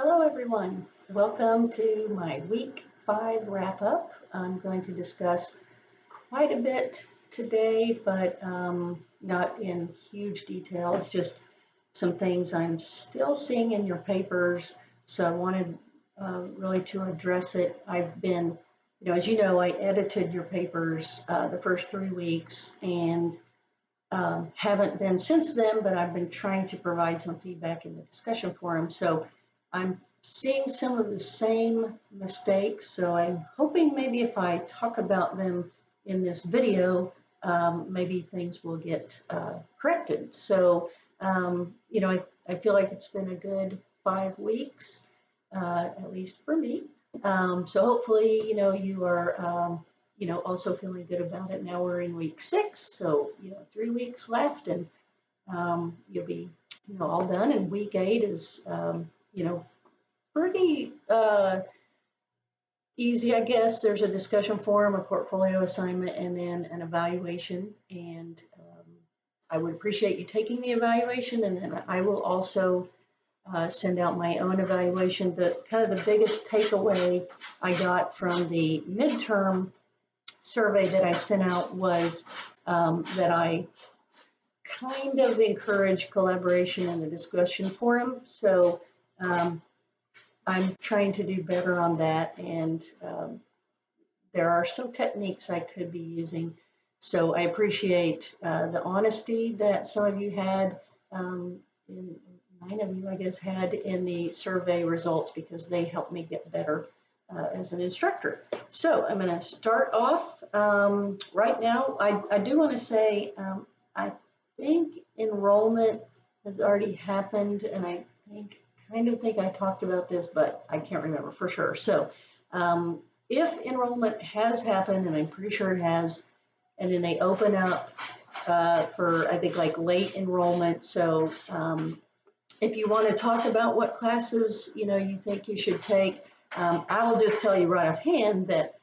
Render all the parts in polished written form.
Hello, everyone. Welcome to my week 5 wrap up. I'm going to discuss quite a bit today, but not in huge detail. It's just some things I'm still seeing in your papers. So I wanted really to address it. I've been, as you know, I edited your papers the first 3 weeks and haven't been since then, but I've been trying to provide some feedback in the discussion forum. So I'm seeing some of the same mistakes. So I'm hoping maybe if I talk about them in this video, maybe things will get corrected. So, I feel like it's been a good 5 weeks, at least for me. So hopefully, you are also feeling good about it. Now we're in week 6, so 3 weeks left, and you'll be all done. And week 8 is pretty easy, I guess. There's a discussion forum, a portfolio assignment, and then an evaluation. And I would appreciate you taking the evaluation, and then I will also send out my own evaluation. The kind of the biggest takeaway I got from the midterm survey that I sent out was that I kind of encourage collaboration in the discussion forum. So I'm trying to do better on that, and there are some techniques I could be using. So I appreciate the honesty that some of you had, 9 of you, I guess, had in the survey results, because they helped me get better as an instructor. So I'm going to start off right now. I do want to say I think enrollment has already happened, and I kind of think I talked about this, but I can't remember for sure. So if enrollment has happened, and I'm pretty sure it has, and then they open up for, I think, like late enrollment. So if you want to talk about what classes, you think you should take, I will just tell you right offhand that,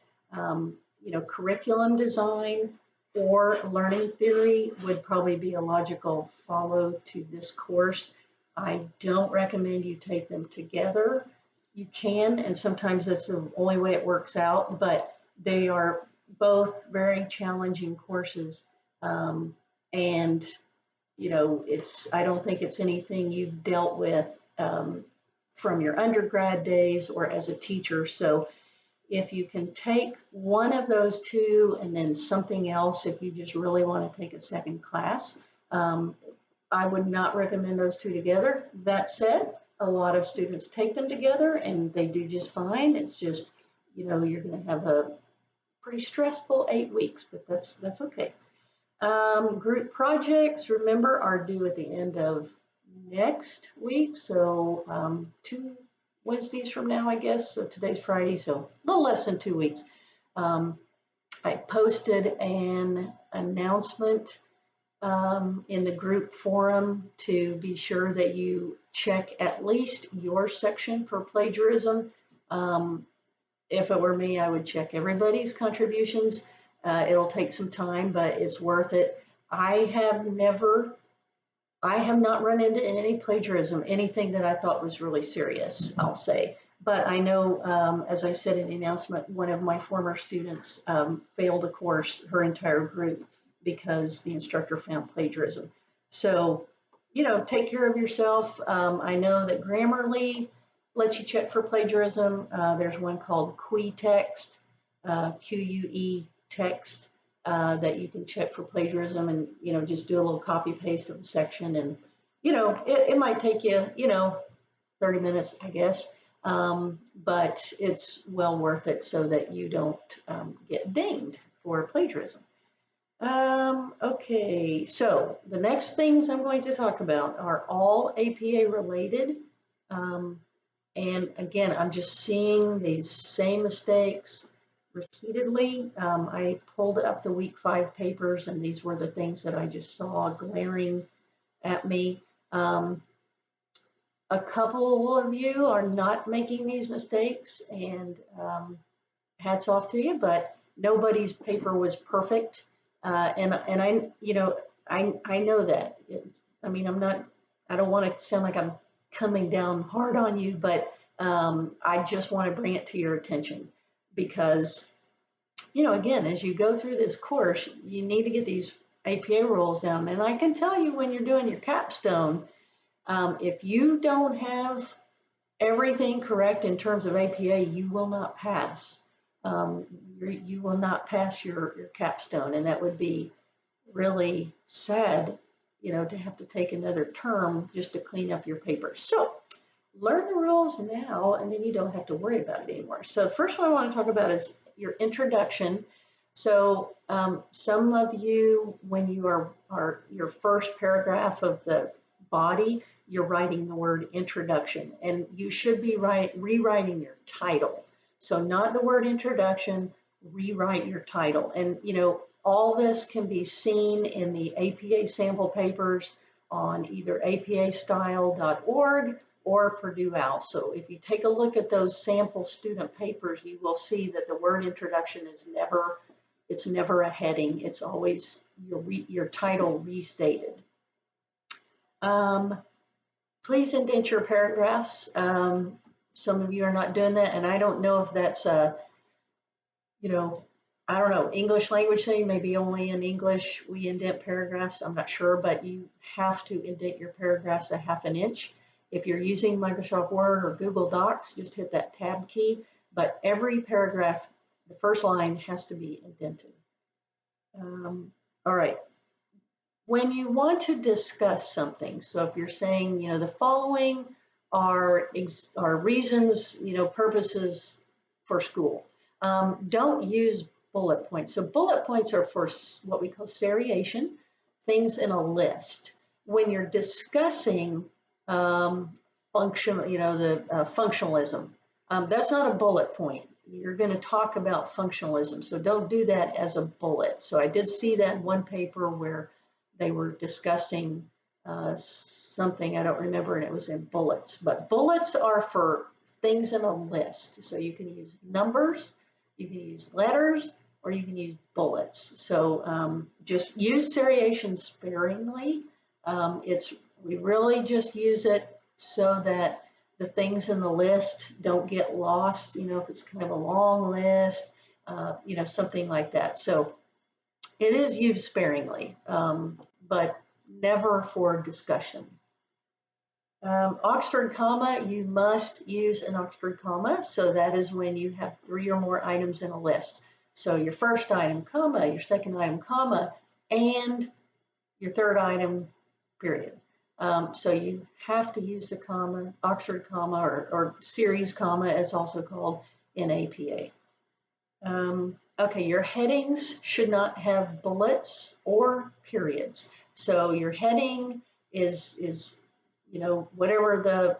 curriculum design or learning theory would probably be a logical follow to this course. I don't recommend you take them together. You can, and sometimes that's the only way it works out, but they are both very challenging courses. And, I don't think it's anything you've dealt with from your undergrad days or as a teacher. So if you can take one of those two and then something else, if you just really want to take a second class, I would not recommend those two together. That said, a lot of students take them together and they do just fine. It's just, you're going to have a pretty stressful 8 weeks, but that's okay. Group projects, remember, are due at the end of next week. So 2 Wednesdays from now, I guess. So today's Friday, so a little less than 2 weeks. I posted an announcement in the group forum to be sure that you check at least your section for plagiarism. If it were me, I would check everybody's contributions. It'll take some time, but it's worth it. I have not run into any plagiarism, anything that I thought was really serious, I'll say. But I know, as I said in the announcement, one of my former students failed a course, her entire group, because the instructor found plagiarism. So, take care of yourself. I know that Grammarly lets you check for plagiarism. There's one called QueText, QUE text, that you can check for plagiarism, and, just do a little copy paste of a section, and, it might take you, 30 minutes, I guess. But it's well worth it so that you don't get dinged for plagiarism. Okay, so the next things I'm going to talk about are all APA related. And again, I'm just seeing these same mistakes repeatedly. I pulled up the week 5 papers, and these were the things that I just saw glaring at me. A couple of you are not making these mistakes, and hats off to you, but nobody's paper was perfect. And I, I know that. I don't want to sound like I'm coming down hard on you, but I just want to bring it to your attention because, again, as you go through this course, you need to get these APA rules down. And I can tell you when you're doing your capstone, if you don't have everything correct in terms of APA, you will not pass. You will not pass your capstone, and that would be really sad, to have to take another term just to clean up your paper. So learn the rules now, and then you don't have to worry about it anymore. So the first one I want to talk about is your introduction. So some of you, when you are your first paragraph of the body, you're writing the word introduction, and you should be rewriting your title. So not the word introduction, rewrite your title. And all this can be seen in the APA sample papers on either apastyle.org or Purdue OWL. So if you take a look at those sample student papers, you will see that the word introduction is never a heading. It's always your title restated. Please indent your paragraphs. Some of you are not doing that, and I don't know if that's I don't know, English language thing, maybe only in English we indent paragraphs, I'm not sure, but you have to indent your paragraphs 1/2 inch. If you're using Microsoft Word or Google Docs, just hit that tab key, but every paragraph, the first line has to be indented. All right. When you want to discuss something, so if you're saying, the following are reasons, purposes for school, don't use bullet points. So bullet points are for what we call seriation, things in a list. When you're discussing functionalism, that's not a bullet point. You're going to talk about functionalism, so don't do that as a bullet. So I did see that in one paper where they were discussing something, I don't remember, and it was in bullets. But bullets are for things in a list. So you can use numbers, you can use letters, or you can use bullets. So just use seriation sparingly. We really just use it so that the things in the list don't get lost, if it's kind of a long list, something like that. So it is used sparingly, but never for discussion. Oxford comma, you must use an Oxford comma. So that is when you have 3 or more items in a list. So your first item, comma, your second item, comma, and your third item, period. So you have to use the comma, Oxford comma, or series comma, it's also called in APA. Okay, your headings should not have bullets or periods. So your heading is whatever the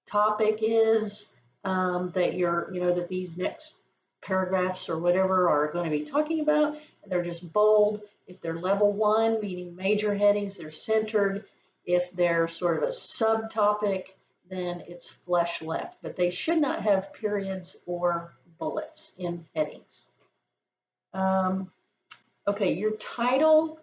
topic is that these next paragraphs or whatever are going to be talking about. They're just bold. If they're level 1, meaning major headings, they're centered. If they're sort of a subtopic, then it's flesh left. But they should not have periods or bullets in headings. Okay, your title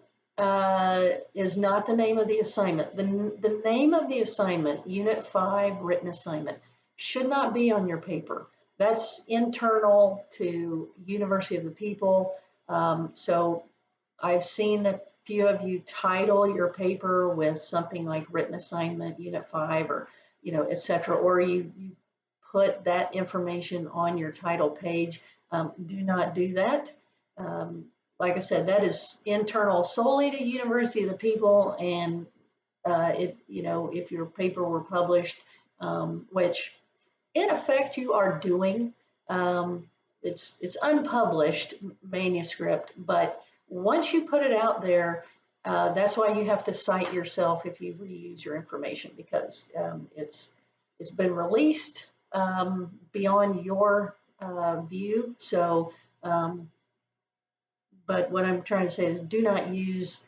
is not the name of the assignment. The name of the assignment, Unit 5 written assignment, should not be on your paper. That's internal to University of the People. So I've seen a few of you title your paper with something like written assignment, Unit 5, or, etc., or you put that information on your title page. Do not do that. Like I said, that is internal solely to University of the People, and if your paper were published, which in effect you are doing, it's unpublished manuscript, but once you put it out there, that's why you have to cite yourself if you reuse your information, because it's been released beyond your view. So, but what I'm trying to say is do not use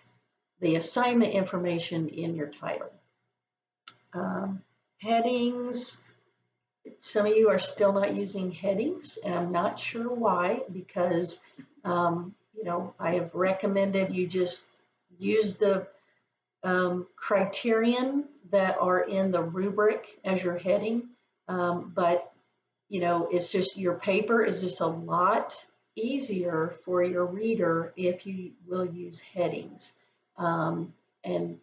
the assignment information in your title. Headings, some of you are still not using headings, and I'm not sure why, because I have recommended you just use the criterion that are in the rubric as your heading. But, you know, it's just your paper is just a lot easier for your reader if you will use headings. And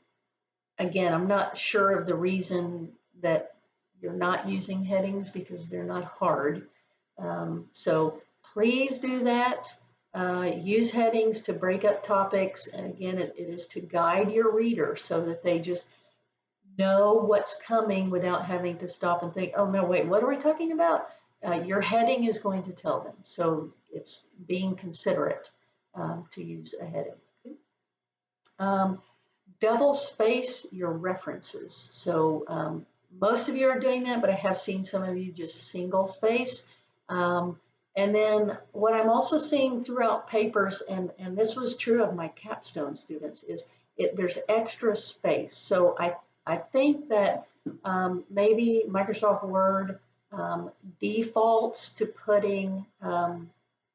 again, I'm not sure of the reason that you're not using headings because they're not hard. So please do that. Use headings to break up topics. And again, it is to guide your reader so that they just know what's coming without having to stop and think, oh no, wait, what are we talking about? Your heading is going to tell them. So it's being considerate to use a heading. Um, double space your references. So most of you are doing that, but I have seen some of you just single space. And then what I'm also seeing throughout papers, and this was true of my capstone students, is there's extra space. So I think that maybe Microsoft Word defaults to putting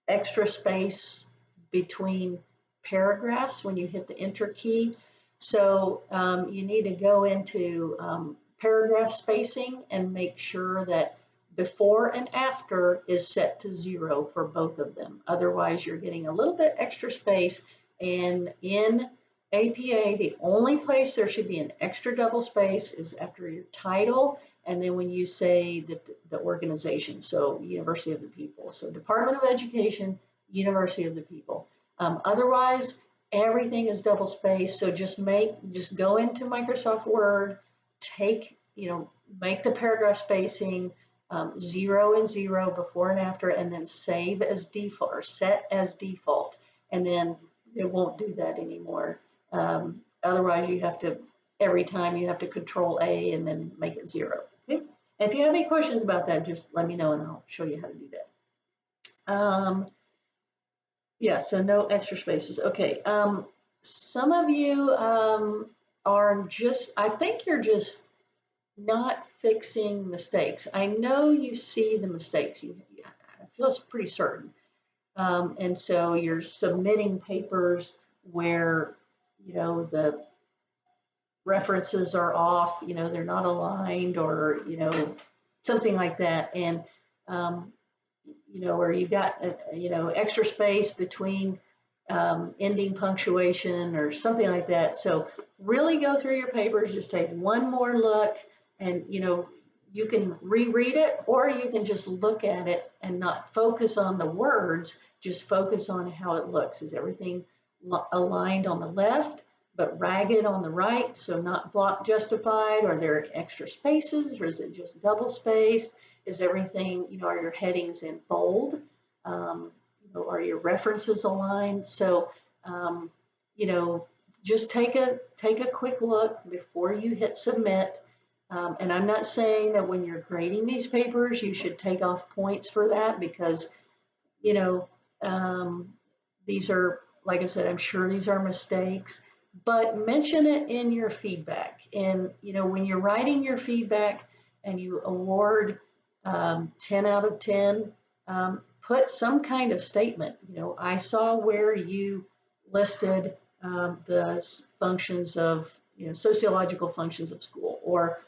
extra space between paragraphs when you hit the enter key. So you need to go into paragraph spacing and make sure that before and after is set to 0 for both of them. Otherwise, you're getting a little bit extra space. And in APA, the only place there should be an extra double space is after your title, and then when you say the organization, so University of the People. So Department of Education, University of the People. Otherwise, everything is double spaced. So just go into Microsoft Word, make the paragraph spacing 0 and 0 before and after, and then save as default or set as default. And then it won't do that anymore. Otherwise, you have to, every time you have to Control A and then make it 0. Okay? If you have any questions about that, just let me know and I'll show you how to do that. Yeah, so no extra spaces. Okay. Some of you are just, I think you're just not fixing mistakes. I know you see the mistakes. I feel it's pretty certain. And so you're submitting papers where, the references are off, they're not aligned or, something like that. And, where you've got, extra space between ending punctuation or something like that. So really go through your papers, just take one more look, and you can reread it, or you can just look at it and not focus on the words, just focus on how it looks. Is everything aligned on the left but ragged on the right, so not block justified? Are there extra spaces, or is it just double spaced? Is everything, are your headings in bold? Are your references aligned? So, just take a quick look before you hit submit. And I'm not saying that when you're grading these papers, you should take off points for that, because, these are, like I said, I'm sure these are mistakes, but mention it in your feedback. And, when you're writing your feedback and you award 10 out of 10, put some kind of statement. I saw where you listed the functions of, sociological functions of school, or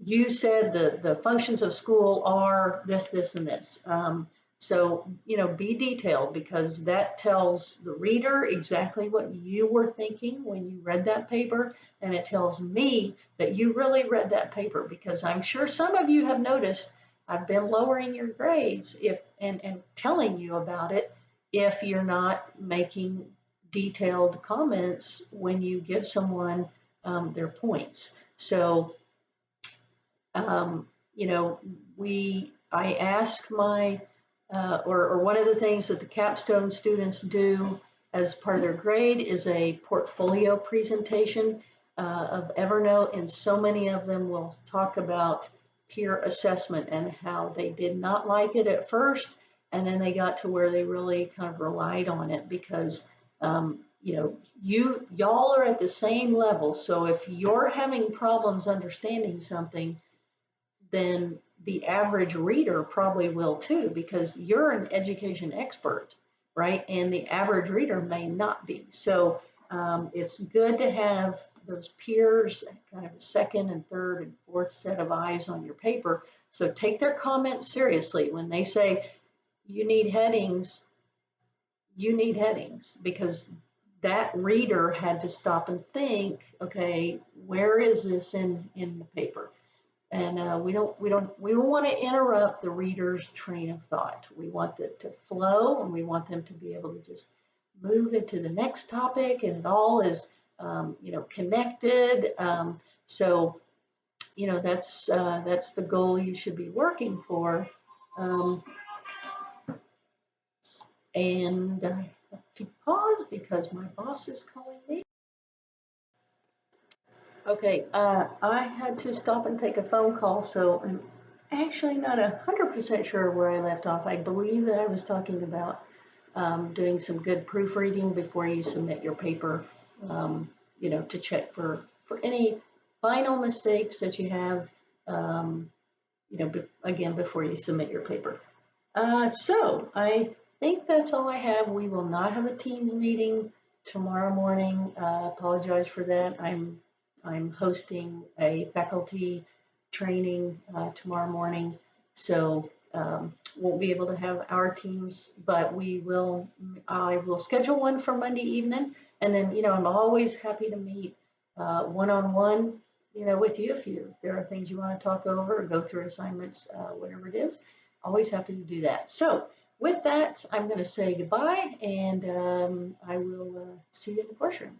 you said the functions of school are this, this, and this. So, be detailed, because that tells the reader exactly what you were thinking when you read that paper. And it tells me that you really read that paper, because I'm sure some of you have noticed I've been lowering your grades and telling you about it if you're not making detailed comments when you give someone their points. So, I ask my, or one of the things that the capstone students do as part of their grade is a portfolio presentation of Evernote, and so many of them will talk about peer assessment and how they did not like it at first, and then they got to where they really kind of relied on it, because y'all are at the same level. So if you're having problems understanding something, then the average reader probably will too, because you're an education expert, right? And the average reader may not be. So it's good to have those peers kind of a second and third and fourth set of eyes on your paper. So take their comments seriously. When they say you need headings, because that reader had to stop and think, okay, where is this in the paper? And we don't want to interrupt the reader's train of thought. We want it to flow, and we want them to be able to just move into the next topic, and it all is connected. So that's the goal you should be working for. And I have to pause because my boss is calling me. Okay, I had to stop and take a phone call, so I'm actually not 100% sure where I left off. I believe that I was talking about doing some good proofreading before you submit your paper, to check for any final mistakes that you have, again, before you submit your paper. So I think that's all I have. We will not have a Teams meeting tomorrow morning. Apologize for that. I'm hosting a faculty training tomorrow morning, so won't be able to have our teams, but I will schedule one for Monday evening, and then I'm always happy to meet one-on-one with you if there are things you want to talk over or go through assignments, whatever it is. Always happy to do that. So with that, I'm going to say goodbye, and I will see you in the course room.